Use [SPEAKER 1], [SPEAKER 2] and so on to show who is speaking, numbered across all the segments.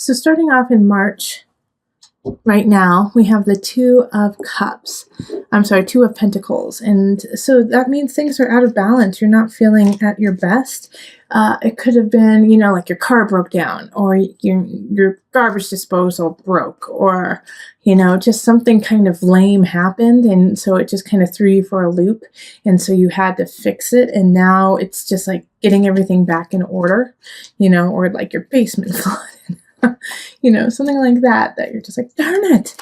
[SPEAKER 1] So starting off in March, right now, we have the Two of Cups. I'm sorry, Two of Pentacles. And so that means things are out of balance. You're not feeling at your best. It could have been, like your car broke down, or your garbage disposal broke, or, just something kind of lame happened. And so it just kind of threw you for a loop. And so you had to fix it. And now it's just like getting everything back in order, or like your basement flooded. Something like that you're just like, darn it.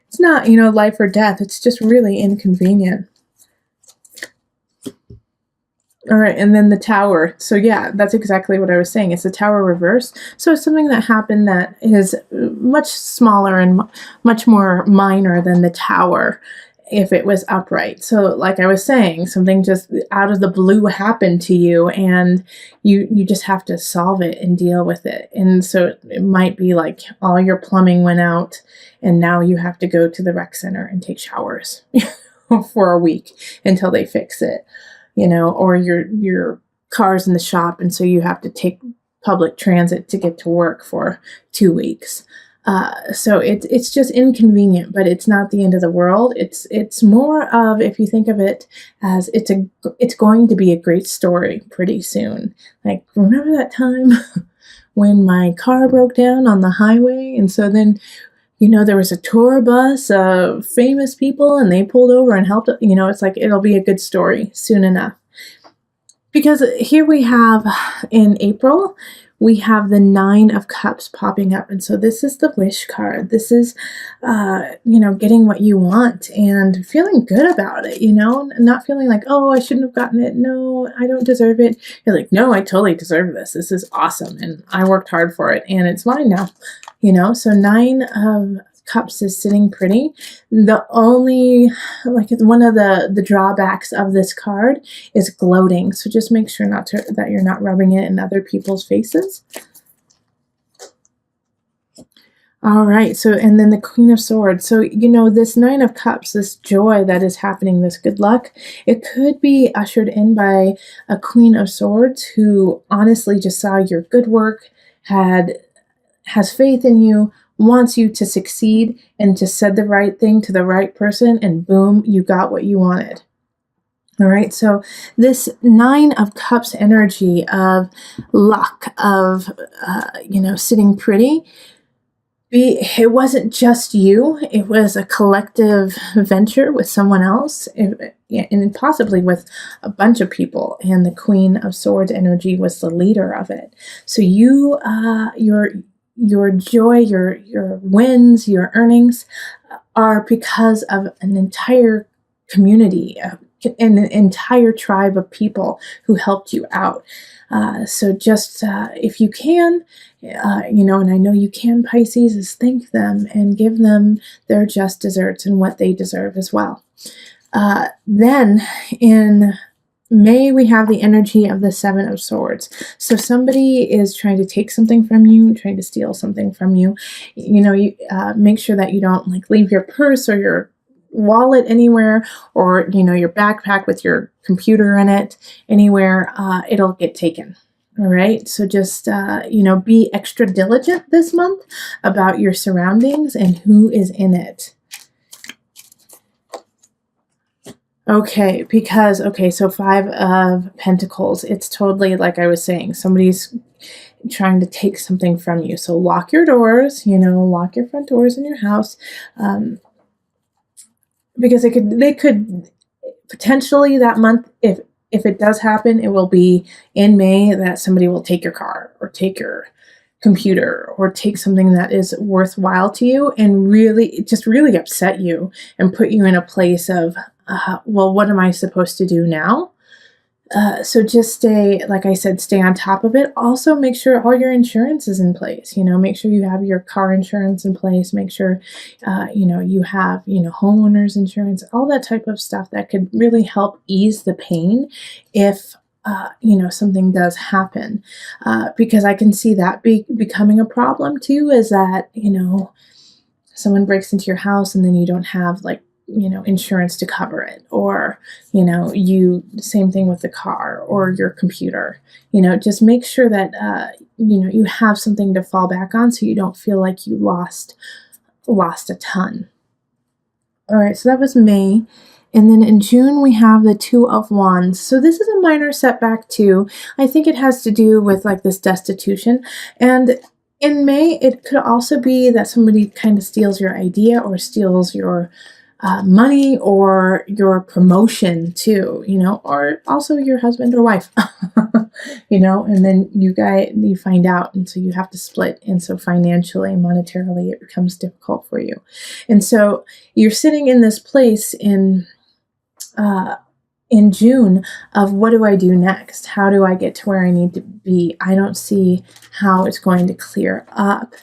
[SPEAKER 1] It's not, life or death. It's just really inconvenient. All right. And then the Tower. So yeah, that's exactly what I was saying. It's the Tower reverse. So it's something that happened that is much smaller and much more minor than the Tower if it was upright. So like I was saying, something just out of the blue happened to you, and you just have to solve it and deal with it. And so it might be like all your plumbing went out and now you have to go to the rec center and take showers for a week until they fix it, or your car's in the shop and so you have to take public transit to get to work for 2 weeks. So it's just inconvenient, but it's not the end of the world. It's more of, if you think of it as it's going to be a great story pretty soon. Like, remember that time when my car broke down on the highway? And so then, there was a tour bus of famous people and they pulled over and helped. It's like, it'll be a good story soon enough. Because here we have in April, we have the Nine of Cups popping up. And so this is the wish card. This is, getting what you want and feeling good about it, not feeling like, oh, I shouldn't have gotten it. No, I don't deserve it. You're like, no, I totally deserve this. This is awesome. And I worked hard for it and it's mine now, So Nine of Cups is sitting pretty. The only, one of the drawbacks of this card is gloating. So just make sure that you're not rubbing it in other people's faces. All right. So, and then the Queen of Swords. So, this Nine of Cups, this joy that is happening, this good luck, it could be ushered in by a Queen of Swords who honestly just saw your good work, has faith in you, wants you to succeed, and just said the right thing to the right person, and boom, you got what you wanted. All right, so this Nine of Cups energy of luck, of, sitting pretty, it wasn't just you. It was a collective venture with someone else, and possibly with a bunch of people, and the Queen of Swords energy was the leader of it. So your joy, your wins, your earnings are because of an entire community, an entire tribe of people who helped you out. So just if you can, and I know you can, Pisces, is thank them and give them their just desserts and what they deserve as well. Then in May, we have the energy of the Seven of Swords. So somebody is trying to take something from you, trying to steal something from you. You make sure that you don't leave your purse or your wallet anywhere, or your backpack with your computer in it anywhere. It'll get taken. All right. So just be extra diligent this month about your surroundings and who is in it. Okay, so Five of Pentacles, it's totally like I was saying, somebody's trying to take something from you. So lock your doors, lock your front doors in your house, because they could potentially that month, if it does happen, it will be in May that somebody will take your car or take your computer or take something that is worthwhile to you and really upset you and put you in a place of, well, what am I supposed to do now? So just stay on top of it. Also make sure all your insurance is in place. Make sure you have your car insurance in place. Make sure, you have, homeowners insurance, all that type of stuff that could really help ease the pain if, something does happen. Because I can see that becoming a problem too, is that, someone breaks into your house and then you don't have insurance to cover it, or, same thing with the car or your computer. Just make sure that, you have something to fall back on so you don't feel like you lost a ton. All right, so that was May. And then in June, we have the Two of Wands. So this is a minor setback too. I think it has to do with like this destitution. And in May, it could also be that somebody kind of steals your idea or steals your money or your promotion too, or also your husband or wife, and then you find out, and so you have to split. And so financially, monetarily, it becomes difficult for you. And so you're sitting in this place in June of, what do I do next? How do I get to where I need to be? I don't see how it's going to clear up.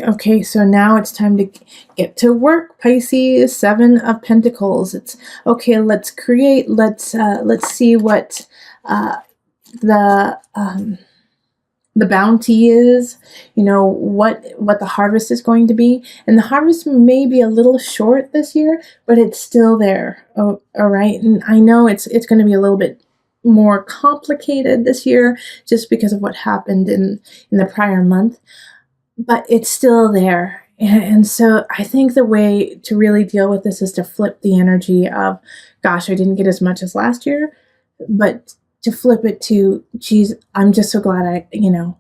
[SPEAKER 1] Okay, so now it's time to get to work, Pisces. 7 of Pentacles. It's okay. Let's create. Let's see what the bounty is. What the harvest is going to be, and the harvest may be a little short this year, but it's still there. Oh, all right, and I know it's going to be a little bit more complicated this year just because of what happened in the prior month. But it's still there. And so I think the way to really deal with this is to flip the energy of, gosh, I didn't get as much as last year, but to flip it to, geez, I'm just so glad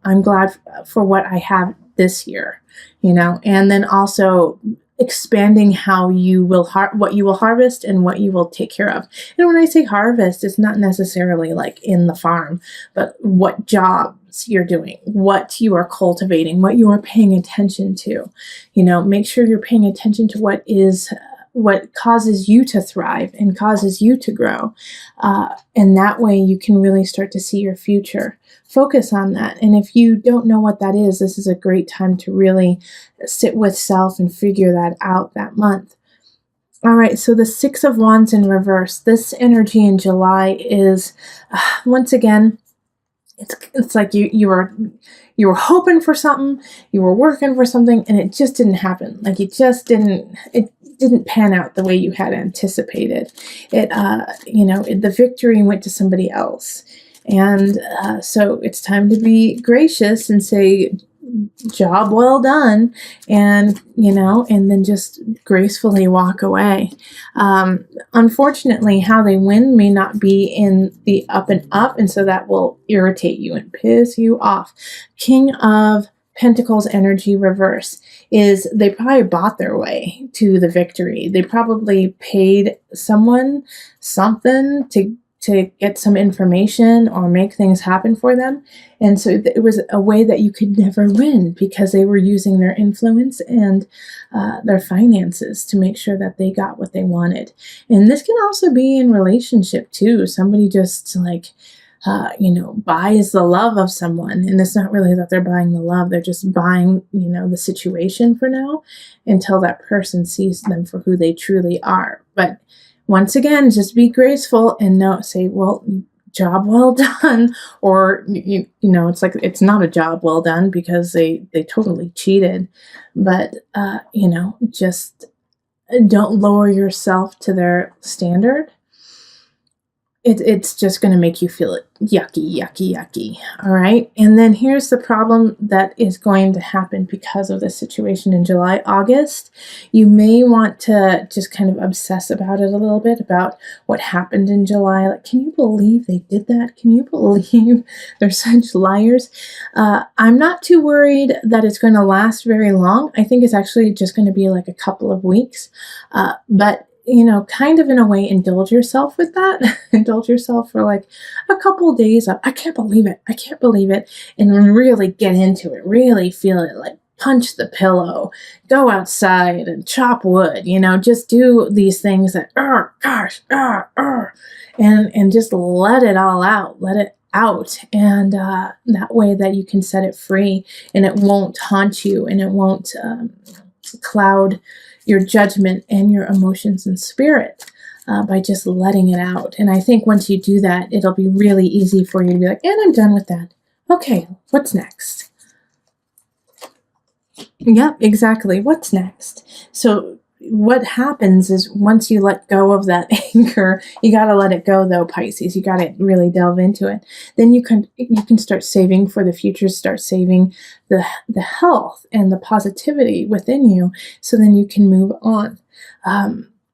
[SPEAKER 1] I'm glad for what I have this year, and then also expanding how you will what you will harvest and what you will take care of. And when I say harvest, it's not necessarily like in the farm, but what jobs you're doing, what you are cultivating, what you are paying attention to. Make sure you're paying attention to what causes you to thrive and causes you to grow. And that way you can really start to see your future. Focus on that. And if you don't know what that is, this is a great time to really sit with self and figure that out that month. All right, so the 6 of Wands in reverse. This energy in July is, once again, it's like you were hoping for something, you were working for something, and it just didn't happen. Like it didn't pan out the way you had anticipated. The victory went to somebody else. And so it's time to be gracious and say, job well done, and then just gracefully walk away. Unfortunately, how they win may not be in the up and up, and so that will irritate you and piss you off. King of Pentacles energy reverse is they probably bought their way to the victory. They probably paid someone something to get some information or make things happen for them. And so it was a way that you could never win because they were using their influence and their finances to make sure that they got what they wanted. And this can also be in relationship too. Somebody just buys the love of someone. And it's not really that they're buying the love. They're just buying, the situation for now until that person sees them for who they truly are. But once again, just be graceful and say, well, job well done. Or, it's like, it's not a job well done because they totally cheated. But, just don't lower yourself to their standard. It's just going to make you feel yucky. All right. And then here's the problem that is going to happen because of this situation in July, August. You may want to just kind of obsess about it a little bit, about what happened in July. Like, can you believe they did that? Can you believe they're such liars? I'm not too worried that it's going to last very long. I think it's actually just going to be like a couple of weeks. But kind of in a way, indulge yourself with that. Indulge yourself for like a couple of days of, I can't believe it. And really get into it, really feel it, like punch the pillow, go outside and chop wood, just do these things that, and just let it all out, let it out. And that way that you can set it free and it won't haunt you and it won't cloud your judgment and your emotions and spirit by just letting it out. And I think once you do that, it'll be really easy for you to be like, and I'm done with that. Okay, what's next? Yep, exactly. What's next? So what happens is once you let go of that anger, you got to let it go though, Pisces. You got to really delve into it. Then you can start saving for the future, start saving the health and the positivity within you, so then you can move on.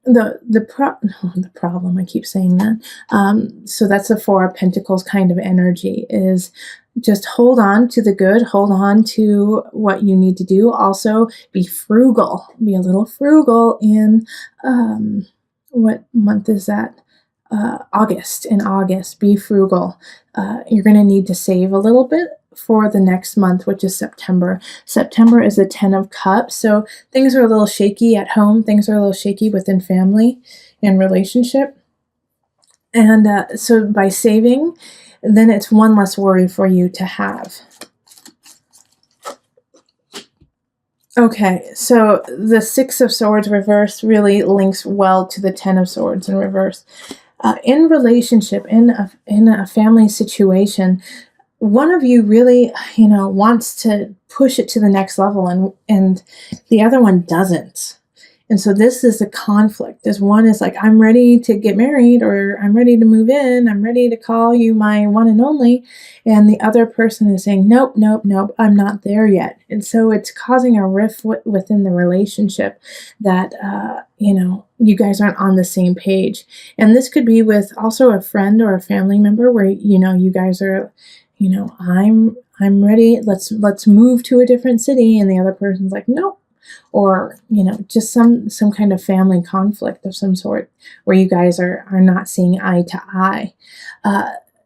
[SPEAKER 1] The problem, I keep saying that. So that's the Four of Pentacles kind of energy, is just hold on to the good, hold on to what you need to do. Also, be frugal, be a little frugal in, what month is that? August. In August, be frugal. You're going to need to save a little bit for the next month, which is September. September is the 10 of Cups, so things are a little shaky at home. Things are a little shaky within family and relationship. And so by saving, then it's one less worry for you to have. Okay, so the Six of Swords reverse really links well to the 10 of Swords in reverse. In relationship, in a family situation, one of you really, wants to push it to the next level, and the other one doesn't. And so this is a conflict. This one is like, I'm ready to get married, or I'm ready to move in. I'm ready to call you my one and only. And the other person is saying, nope, nope, nope, I'm not there yet. And so it's causing a rift within the relationship that, you guys aren't on the same page. And this could be with also a friend or a family member where, you guys are, I'm ready. Let's move to a different city. And the other person's like, nope. Or just some kind of family conflict of some sort where you guys are not seeing eye to eye.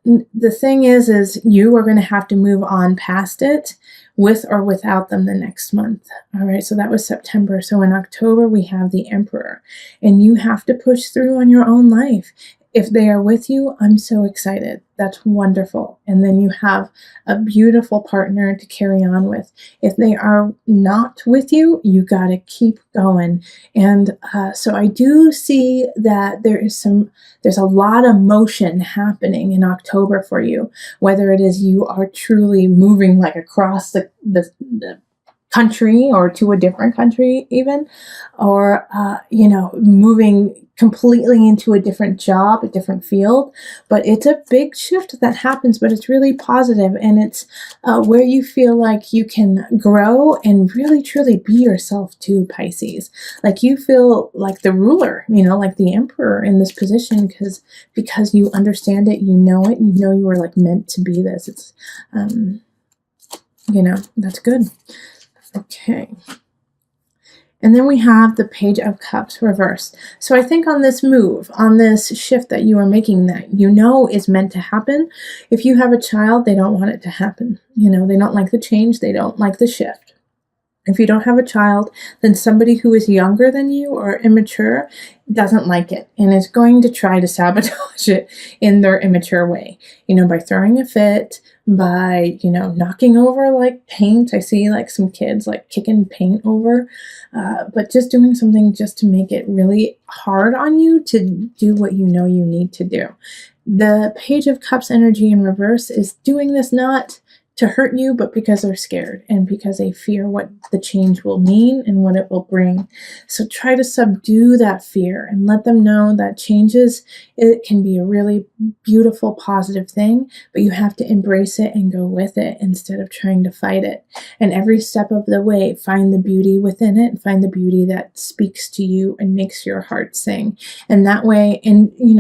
[SPEAKER 1] The thing is you are going to have to move on past it, with or without them, the next month. All right, so that was September. So in October we have the Emperor, and you have to push through on your own life. If they are with you, I'm so excited. That's wonderful. And then you have a beautiful partner to carry on with. If they are not with you, you got to keep going. And so I do see that there's a lot of motion happening in October for you, whether it is you are truly moving like across the country or to a different country even, or, moving completely into a different job, a different field. But it's a big shift that happens, but it's really positive, and it's where you feel like you can grow and really truly be yourself too, Pisces. Like you feel like the ruler, like the emperor in this position, because you understand it, you were like meant to be this. It's that's good. Okay. And then we have the Page of Cups reversed. So I think on this move, on this shift that you are making, that is meant to happen. If you have a child, they don't want it to happen. They don't like the change. They don't like the shift. If you don't have a child, then somebody who is younger than you or immature doesn't like it and is going to try to sabotage it in their immature way, by throwing a fit, by, knocking over like paint. I see like some kids like kicking paint over, but just doing something just to make it really hard on you to do what you need to do. The Page of Cups energy in reverse is doing this not to hurt you, but because they're scared and because they fear what the change will mean and what it will bring. So try to subdue that fear and let them know that it can be a really beautiful, positive thing, but you have to embrace it and go with it instead of trying to fight it. And every step of the way, find the beauty within it, find the beauty that speaks to you and makes your heart sing. And that way,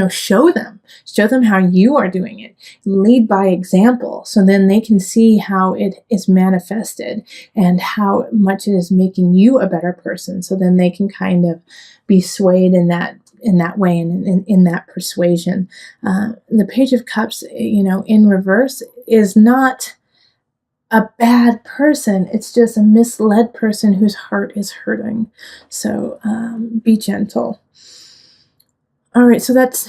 [SPEAKER 1] show them how you are doing it. Lead by example, so then they can see how it is manifested and how much it is making you a better person. So then they can kind of be swayed in that way and in that persuasion. The Page of Cups, in reverse, is not a bad person. It's just a misled person whose heart is hurting. So be gentle. All right, so that's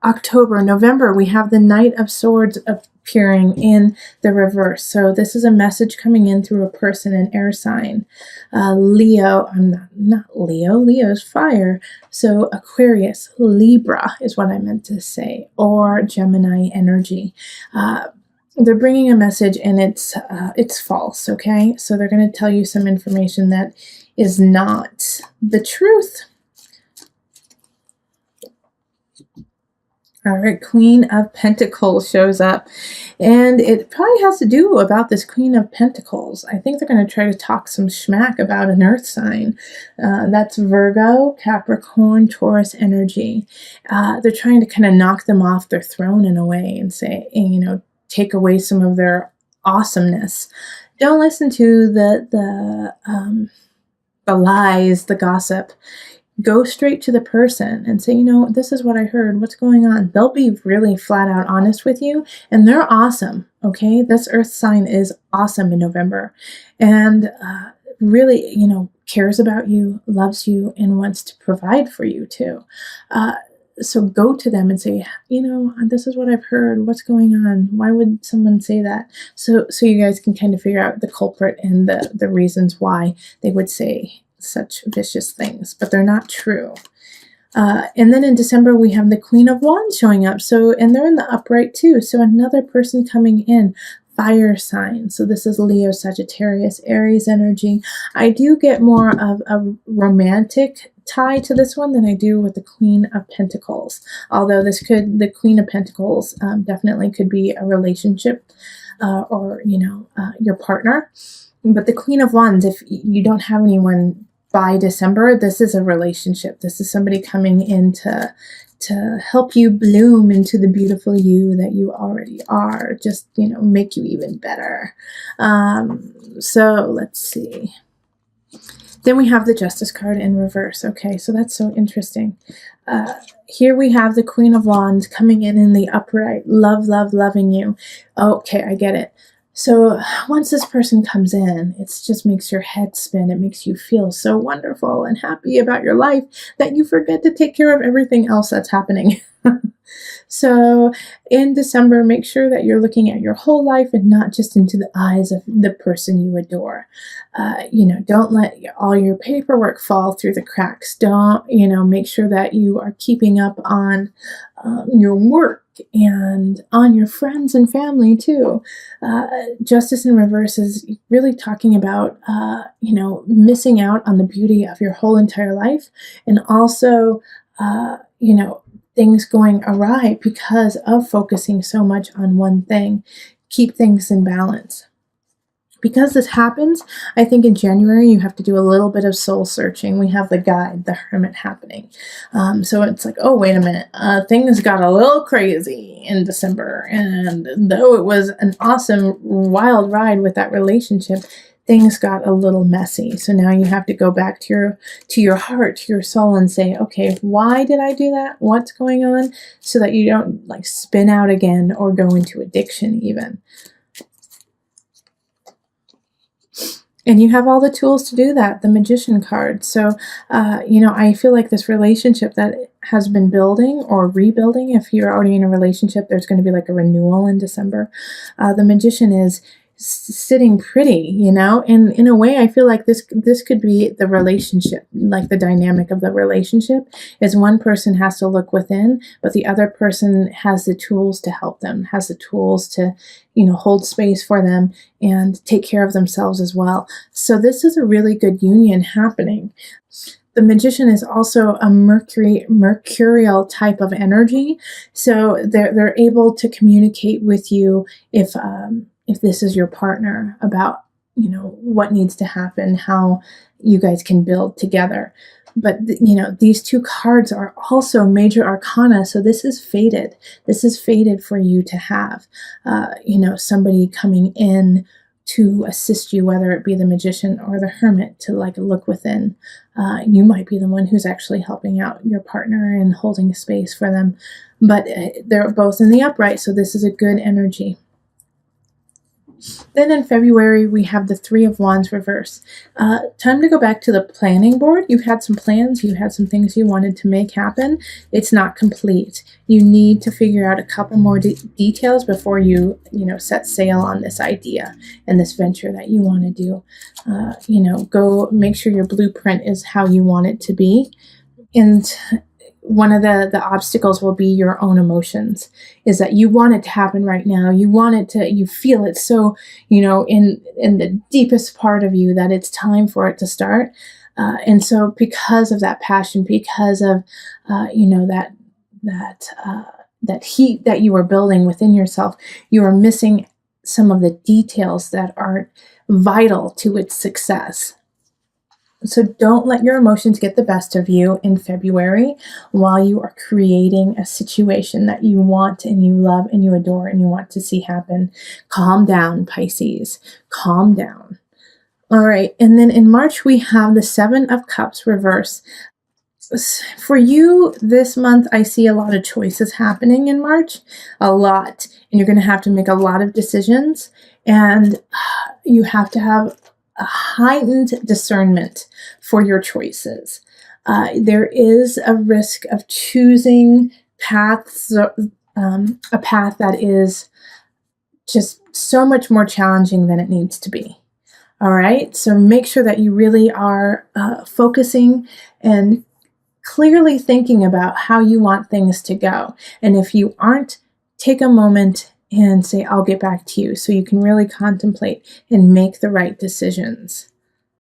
[SPEAKER 1] October. November, we have the Knight of Swords appearing in the reverse. So this is a message coming in through a person, an air sign. Leo, I'm not Leo, Leo's fire. So Aquarius, Libra is what I meant to say, or Gemini energy. they're bringing a message, and it's false. Okay, so they're going to tell you some information that is not the truth. All right, Queen of Pentacles shows up, and it probably has to do about this Queen of Pentacles. I think they're going to try to talk some schmack about an earth sign. That's Virgo, Capricorn, Taurus energy. They're trying to kind of knock them off their throne in a way and say, you know, take away some of their awesomeness. Don't listen to the lies, the gossip. Go straight to the person and say, you know, this is what I heard. What's going on? They'll be really flat out honest with you, and they're awesome. Okay, this earth sign is awesome in November, and really, you know, cares about you, loves you, and wants to provide for you too. So go to them and say, you know, this is what I've heard. What's going on? Why would someone say that? So you guys can kind of figure out the culprit and the reasons why they would say such vicious things, but they're not true. And then in December, we have the Queen of Wands showing up. So, and they're in the upright too. So another person coming in, fire sign. So this is Leo, Sagittarius, Aries energy. I do get more of a romantic tie to this one than I do with the Queen of Pentacles. Although the Queen of Pentacles definitely could be a relationship or, you know, your partner. But the Queen of Wands, if you don't have anyone by December, this is a relationship. This is somebody coming in to help you bloom into the beautiful you that you already are. Just, you know, make you even better. So let's see. Then we have the Justice card in reverse. Okay, so that's so interesting. Here we have the Queen of Wands coming in the upright. Love, love, loving you. Okay, I get it. So once this person comes in, it just makes your head spin. It makes you feel so wonderful and happy about your life that you forget to take care of everything else that's happening. So in December, make sure that you're looking at your whole life and not just into the eyes of the person you adore. You know, don't let all your paperwork fall through the cracks. Don't, you know, make sure that you are keeping up on your work and on your friends and family too. Justice in reverse is really talking about, you know, missing out on the beauty of your whole entire life, and also, you know, things going awry because of focusing so much on one thing. Keep things in balance. Because this happens, I think in January you have to do a little bit of soul searching. We have the guide, the hermit happening. So it's like, oh, wait a minute. Things got a little crazy in December. And though it was an awesome, wild ride with that relationship, things got a little messy. So now you have to go back to your heart, to your soul, and say, okay, why did I do that? What's going on? So that you don't like spin out again or go into addiction even. And you have all the tools to do that, the Magician card. So, you know, I feel like this relationship that has been building or rebuilding, if you're already in a relationship, there's going to be like a renewal in December. The Magician is sitting pretty, you know, and in a way I feel like this could be the relationship, like the dynamic of the relationship is one person has to look within, but the other person has the tools to help them, has the tools to, you know, hold space for them and take care of themselves as well. So this is a really good union happening. The Magician is also a mercurial type of energy, so they're able to communicate with you if this is your partner about, you know, what needs to happen, how you guys can build together. But, you know, these two cards are also major arcana. So this is fated. This is fated for you to have, you know, somebody coming in to assist you, whether it be the Magician or the Hermit, to like look within. You might be the one who's actually helping out your partner and holding space for them. But they're both in the upright. So this is a good energy. Then in February, we have the Three of Wands reverse. Time to go back to the planning board. You had some plans. You had some things you wanted to make happen. It's not complete. You need to figure out a couple more details before you know, set sail on this idea and this venture that you want to do. You know, go make sure your blueprint is how you want it to be. And one of the obstacles will be your own emotions, is that you want it to happen right now. You want it to, you feel it so, in the deepest part of you that it's time for it to start. And so because of that passion, because of, that heat that you are building within yourself, you are missing some of the details that are vital to its success. So don't let your emotions get the best of you in February while you are creating a situation that you want and you love and you adore and you want to see happen. Calm down, Pisces. Calm down. All right. And then in March, we have the Seven of Cups reverse. For you this month, I see a lot of choices happening in March, a lot. And you're going to have to make a lot of decisions. And you have to have a heightened discernment for your choices. There is a risk of choosing paths, a path that is just so much more challenging than it needs to be. All right, so make sure that you really are focusing and clearly thinking about how you want things to go. And if you aren't, take a moment and say, I'll get back to you, so you can really contemplate and make the right decisions.